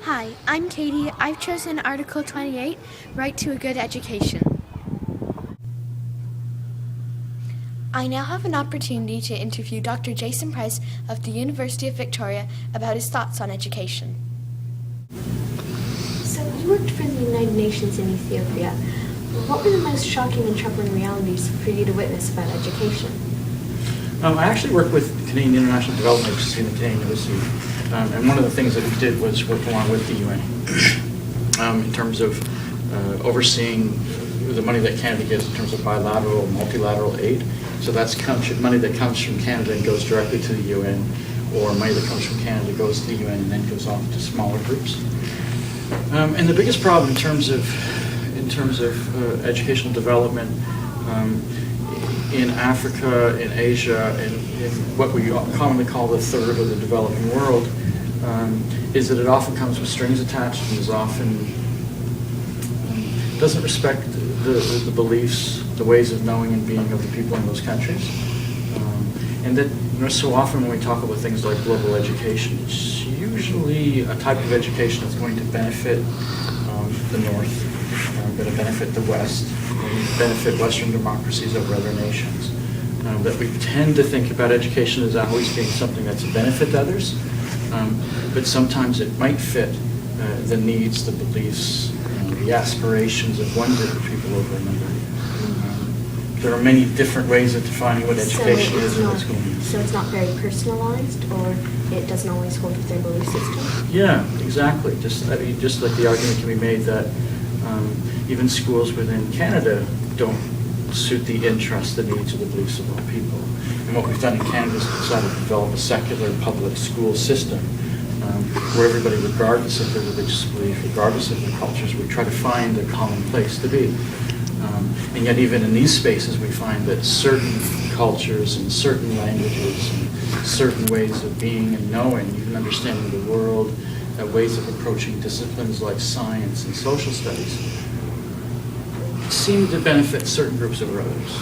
Hi, I'm Katie. I've chosen Article 28, Right to a Good Education. I now have an opportunity to interview Dr. Jason Price of the University of Victoria about his thoughts on education. So you worked for the United Nations in Ethiopia. What were the most shocking and troubling realities for you to witness about education? I actually worked with the Canadian International Development Agency and the Canadian University, and one of the things that we did was work along with the UN in terms of overseeing the money that Canada gets in terms of bilateral, multilateral aid. So that's money that comes from Canada and goes directly to the UN, or money that comes from Canada goes to the UN and then goes off to smaller groups. And the biggest problem in terms of educational development in Africa, in Asia, in what we commonly call the third or the developing world, is that it often comes with strings attached and is often doesn't respect the beliefs, the ways of knowing and being of the people in those countries. And that so often when we talk about things like global education, it's usually a type of education that's going to benefit the North, going to benefit the West, going to benefit Western democracies over other nations. That we tend to think about education as always being something that's a benefit to others, but sometimes it might fit the needs, the beliefs, the aspirations of one group of people over another. There are many different ways of defining what education is and what's going on. So it's not very personalized, or it doesn't always hold with their belief system? Yeah, exactly. Just like the argument can be made that even schools within Canada don't suit the interests, the needs, or the beliefs of all people. And what we've done in Canada is decided to develop a secular public school system where everybody, regardless of their religious belief, regardless of their cultures, we try to find a common place to be. And yet even in these spaces we find that certain cultures and certain languages and certain ways of being and knowing, even understanding the world, ways of approaching disciplines like science and social studies, seem to benefit certain groups over others.